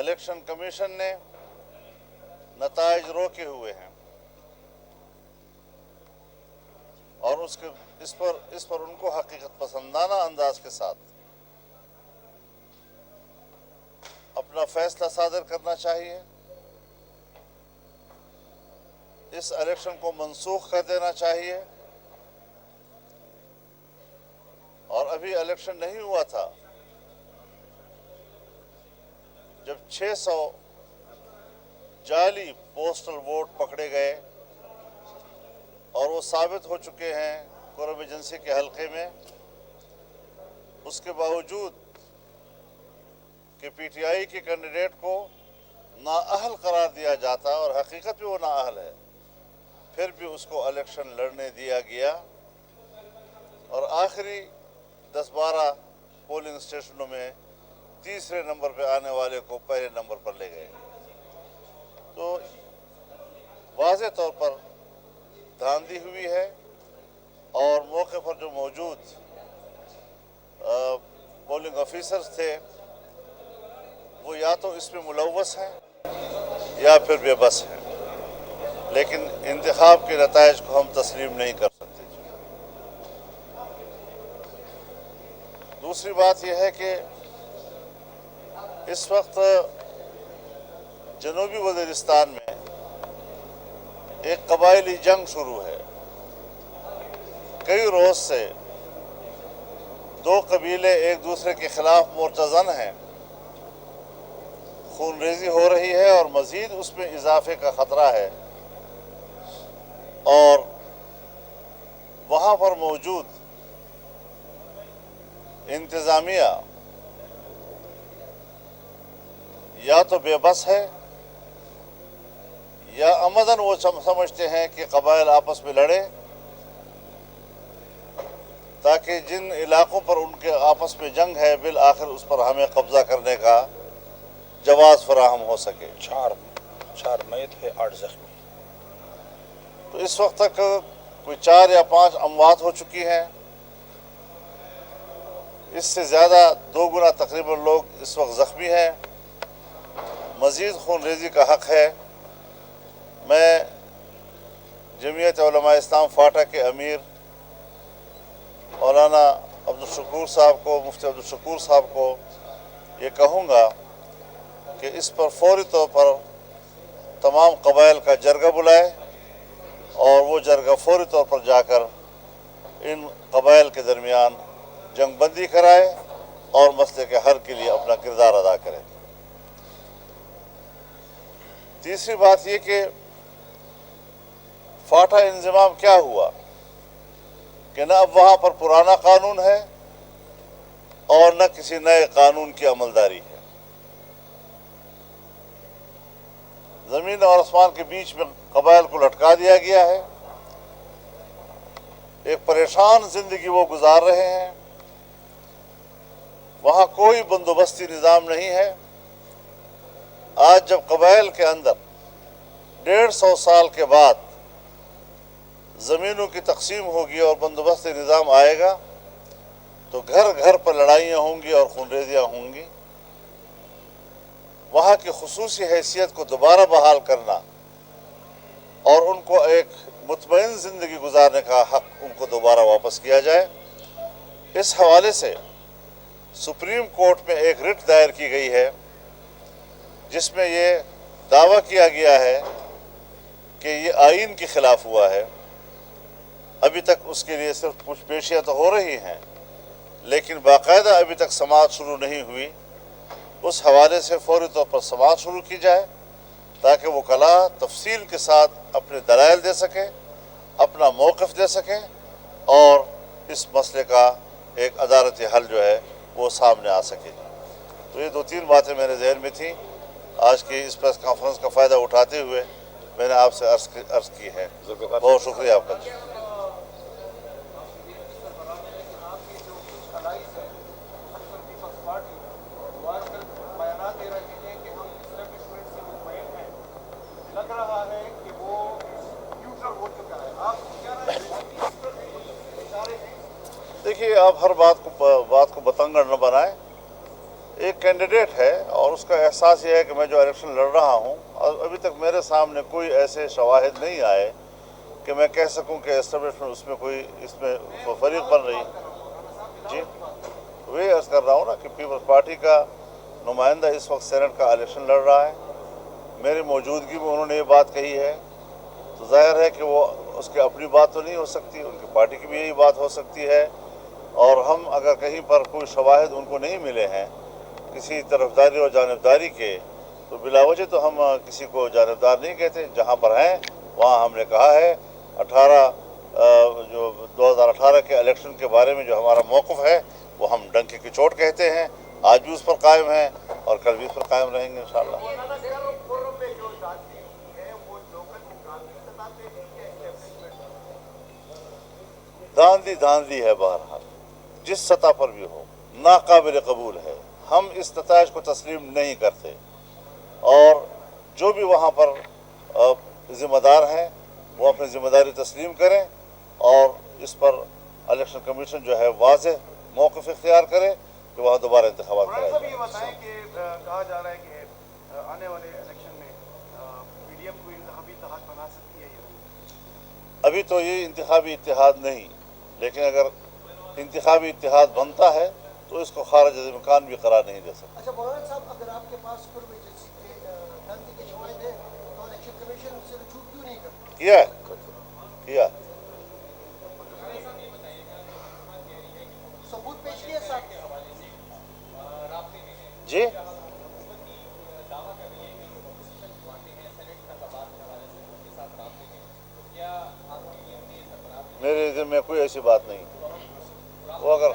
Election commission نے نتائج روکے ہوئے ہیں اور اس پر ان کو حقیقت پسندانہ انداز کے ساتھ اپنا فیصلہ صادر کرنا چاہیے. اس الیکشن کو منسوخ کر دینا چاہیے. اور ابھی الیکشن نہیں ہوا تھا جب 600 جعلی پوسٹل ووٹ پکڑے گئے اور وہ ثابت ہو چکے ہیں قرب ایجنسی کے حلقے میں. اس کے باوجود کہ پی ٹی آئی کے کینڈیڈیٹ کو نااہل قرار دیا جاتا اور حقیقت میں وہ نااہل ہے, پھر بھی اس کو الیکشن لڑنے دیا گیا اور آخری 10-12 پولنگ اسٹیشنوں میں تیسرے نمبر پہ آنے والے کو پہلے نمبر پر لے گئے. تو واضح طور پر دھاندلی ہوئی ہے اور موقع پر جو موجود پولنگ آفیسرز تھے وہ یا تو اس میں ملوث ہیں یا پھر بے بس ہیں, لیکن انتخاب کے نتائج کو ہم تسلیم نہیں کر سکتے. دوسری بات یہ ہے کہ اس وقت جنوبی وزیرستان میں ایک قبائلی جنگ شروع ہے. کئی روز سے دو قبیلے ایک دوسرے کے خلاف مورچہ زن ہیں. خون ریزی ہو رہی ہے اور مزید اس میں اضافے کا خطرہ ہے. اور وہاں پر موجود انتظامیہ یا تو بے بس ہے یا عمداً وہ سمجھتے ہیں کہ قبائل آپس میں لڑے تاکہ جن علاقوں پر ان کے آپس میں جنگ ہے بالآخر اس پر ہمیں قبضہ کرنے کا جواز فراہم ہو سکے. 4 میت ہے 8 زخمی. تو اس وقت تک کوئی 4 یا 5 اموات ہو چکی ہیں. اس سے زیادہ 2 گنا تقریباً لوگ اس وقت زخمی ہیں. مزید خون ریزی کا حق ہے. میں جمعیت علماء اسلام فاٹا کے امیر مولانا عبدالشکور صاحب کو, مفتی عبدالشکور صاحب کو یہ کہوں گا کہ اس پر فوری طور پر تمام قبائل کا جرگہ بلائے اور وہ جرگہ فوری طور پر جا کر ان قبائل کے درمیان جنگ بندی کرائے اور مسئلے کے حل کے لیے اپنا کردار ادا کرے. تیسری بات یہ کہ فاٹا انضمام کیا ہوا کہ نہ اب وہاں پر پرانا قانون ہے اور نہ کسی نئے قانون کی عملداری ہے. زمین اور آسمان کے بیچ میں قبائل کو لٹکا دیا گیا ہے. ایک پریشان زندگی وہ گزار رہے ہیں. وہاں کوئی بندوبستی نظام نہیں ہے. آج جب قبائل کے اندر 150 سال کے بعد زمینوں کی تقسیم ہوگی اور بندوبستی نظام آئے گا تو گھر گھر پر لڑائیاں ہوں گی اور خون ریزیاں ہوں گی. وہاں کی خصوصی حیثیت کو دوبارہ بحال کرنا اور ان کو ایک مطمئن زندگی گزارنے کا حق ان کو دوبارہ واپس کیا جائے. اس حوالے سے سپریم کورٹ میں ایک رٹ دائر کی گئی ہے جس میں یہ دعویٰ کیا گیا ہے کہ یہ آئین کے خلاف ہوا ہے. ابھی تک اس کے لیے صرف کچھ پیشیاں تو ہو رہی ہیں لیکن باقاعدہ ابھی تک سماعت شروع نہیں ہوئی. اس حوالے سے فوری طور پر سماعت شروع کی جائے تاکہ وہ کلا تفصیل کے ساتھ اپنے دلائل دے سکیں, اپنا موقف دے سکیں اور اس مسئلے کا ایک عدالتی حل جو ہے وہ سامنے آ سکے. تو یہ 2-3 باتیں میرے ذہن میں تھیں. آج کی اس پریس کانفرنس کا فائدہ اٹھاتے ہوئے میں نے آپ سے عرض کی ہے. بہت شکریہ آپ کا. دیکھیے آپ ہر بات کو بتنگڑ نہ بنائیں. ایک کینڈیڈیٹ ہے اور اس کا احساس یہ ہے کہ میں جو الیکشن لڑ رہا ہوں، اور ابھی تک میرے سامنے کوئی ایسے شواہد نہیں آئے کہ میں کہہ سکوں کہ اسٹیبلشمنٹ اس میں کوئی اس میں فریق بن رہی. جی وہی عرض کر رہا ہوں نا کہ پیپلز پارٹی کا نمائندہ اس وقت سینٹ کا الیکشن لڑ رہا ہے. میری موجودگی میں انہوں نے یہ بات کہی ہے تو ظاہر ہے کہ وہ اس کی اپنی بات تو نہیں ہو سکتی، ان کی پارٹی کی بھی یہی بات ہو سکتی ہے. اور ہم اگر کہیں پر کوئی شواہد ان کو نہیں ملے ہیں کسی طرفداری اور جانبداری کے، تو بلا وجہ تو ہم کسی کو جانبدار نہیں کہتے. جہاں پر ہیں وہاں ہم نے کہا ہے 2018 کے الیکشن کے بارے میں جو ہمارا موقف ہے وہ ہم ڈنکے کی چوٹ کہتے ہیں، آج بھی اس پر قائم ہیں اور کل بھی اس پر قائم رہیں گے انشاءاللہ. دھاندلی ہے، بہرحال جس سطح پر بھی ہو ناقابل قبول ہے. ہم اس نتائج کو تسلیم نہیں کرتے اور جو بھی وہاں پر ذمہ دار ہیں وہ اپنی ذمہ داری تسلیم کریں اور اس پر الیکشن کمیشن جو ہے واضح موقف اختیار کرے کہ وہاں دوبارہ انتخابات کرائے جائیں. یہ بتائیں کہ کہا جا رہا ہے کہ آنے والے الیکشن میں پی ڈی ایم کو انتخابی اتحاد بنا سکتی ہے یا نہیں؟ ابھی تو یہ انتخابی اتحاد نہیں، لیکن اگر انتخابی اتحاد بنتا ہے تو اس کو خارج از امکان بھی قرار نہیں دے سکتا. اچھا مولانا صاحب، اگر آپ کے پاس قرب جیسی کے دھاندلی کے شواہد ہیں تو الیکشن کمیشن اس سے رجوع کیوں نہیں کرتا؟ کیا ثبوت پیش کیے ساتھ؟ جی میرے ذمہ میں کوئی ایسی بات نہیں. وہ اگر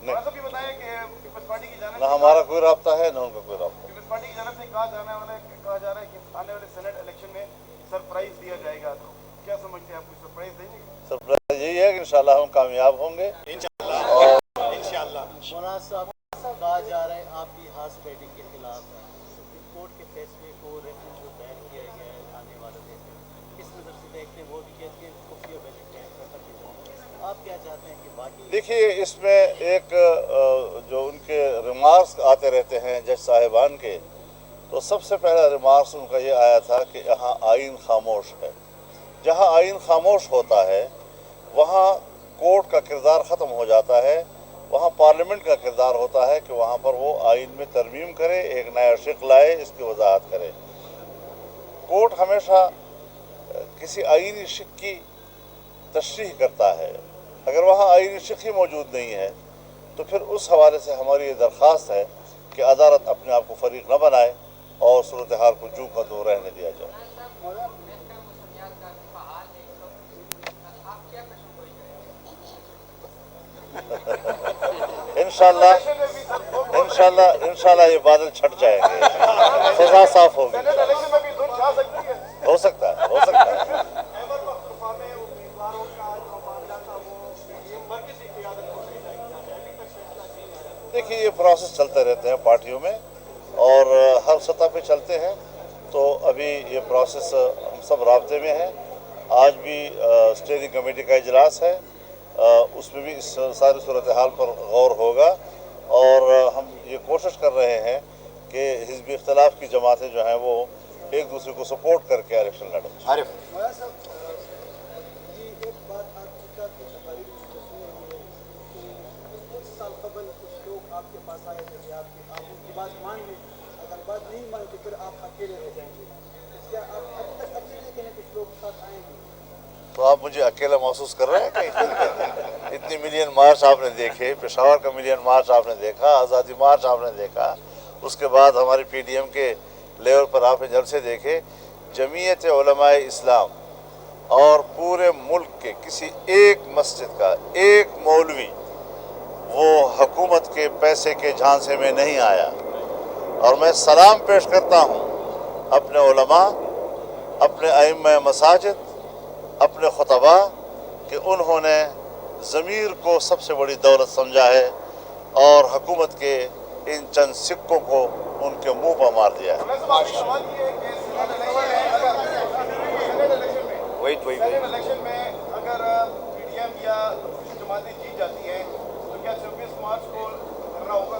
نہیں، یہ بتائیں کہ پیپلز پارٹی کی جانب نہ ہمارا کوئی رابطہ ہے نہ ان کا کوئی رابطہ. پیپلز پارٹی کی جانب سے کہا جا رہا ہے کہ آنے والے سینٹ الیکشن میں سرپرائز دیا جائے گا. تو کیا سمجھتے ہیں آپ کو سرپرائز دیں گے؟ سرپرائز یہی ہے کہ انشاءاللہ ہم کامیاب ہوں گے. مولانا صاحب کہا جا رہا ہے آپ بھی ہارس ٹریڈنگ کے خلاف ہیں. سپریم کورٹ کے فیصلے کو ریفرنس جو دائر کیا گیا ہے آنے والے دن میں کس نظر سے دیکھتے ہیں؟ وہ بھی کہتے ہیں خفیہ بیلٹ ہے. آپ کیا چاہتے ہیں کہ باقی دیکھیے اس میں ایک جو ان کے ریمارکس آتے رہتے ہیں جج صاحبان کے، تو سب سے پہلا ریمارکس ان کا یہ آیا تھا کہ یہاں آئین خاموش ہے. جہاں آئین خاموش ہوتا ہے وہاں کورٹ کا کردار ختم ہو جاتا ہے، وہاں پارلیمنٹ کا کردار ہوتا ہے کہ وہاں پر وہ آئین میں ترمیم کرے، ایک نیا شق لائے، اس کی وضاحت کرے. کورٹ ہمیشہ کسی آئینی شق کی تشریح کرتا ہے. اگر وہاں آئینی شق ہی موجود نہیں ہے تو پھر اس حوالے سے ہماری یہ درخواست ہے کہ عدالت اپنے آپ کو فریق نہ بنائے اور صورتحال کو جو کا تو رہنے دیا جائے. انشاءاللہ یہ بادل چھٹ جائیں گے، فضا صاف ہوگی. الیکشن میں بھی دھن چھا سکتی ہے. ہو سکتا ہے. دیکھیے یہ پروسیس چلتے رہتے ہیں پارٹیوں میں اور ہر سطح پہ چلتے ہیں، تو ابھی یہ پروسیس ہم سب رابطے میں ہیں. آج بھی اسٹیئرنگ کمیٹی کا اجلاس ہے، اس میں بھی اس ساری صورتحال پر غور ہوگا اور ہم یہ کوشش کر رہے ہیں کہ حزبی اختلاف کی جماعتیں جو ہیں وہ ایک دوسرے کو سپورٹ کر کے الیکشن لڑیں. مولانا صاحب یہ ایک بات آپ کی کی تقاریر میں سنی ہے کہ کچھ سال قبل کچھ لوگ آپ کے پاس آئے تھے کہ آپ ان کی بات مان لیں، اگر بات نہیں مانے تو پھر آپ اکیلے رہ جائیں گے. کیا آپ ابھی تک اکیلے کہ کچھ لوگ ساتھ آئیں گے؟ تو آپ مجھے اکیلا محسوس کر رہے ہیں کہ اتنی ملین مارچ آپ نے دیکھے، پشاور کا ملین مارچ آپ نے دیکھا، آزادی مارچ آپ نے دیکھا، اس کے بعد ہماری پی ڈی ایم کے لیول پر آپ نے جلسے دیکھے. جمعیت علماء اسلام اور پورے ملک کے کسی ایک مسجد کا ایک مولوی وہ حکومت کے پیسے کے جھانسے میں نہیں آیا. اور میں سلام پیش کرتا ہوں اپنے علماء، اپنے ائمہ مساجد، اپنے خطباء کہ انہوں نے ضمیر کو سب سے بڑی دولت سمجھا ہے اور حکومت کے ان چند سکوں کو ان کے منہ پر مار دیا ہے. الیکشن میں اگر پی ڈی ایم یا دوسری جماعتیں جیت جاتی ہیں تو کیا 26 مارچ کو دھرنا ہوگا؟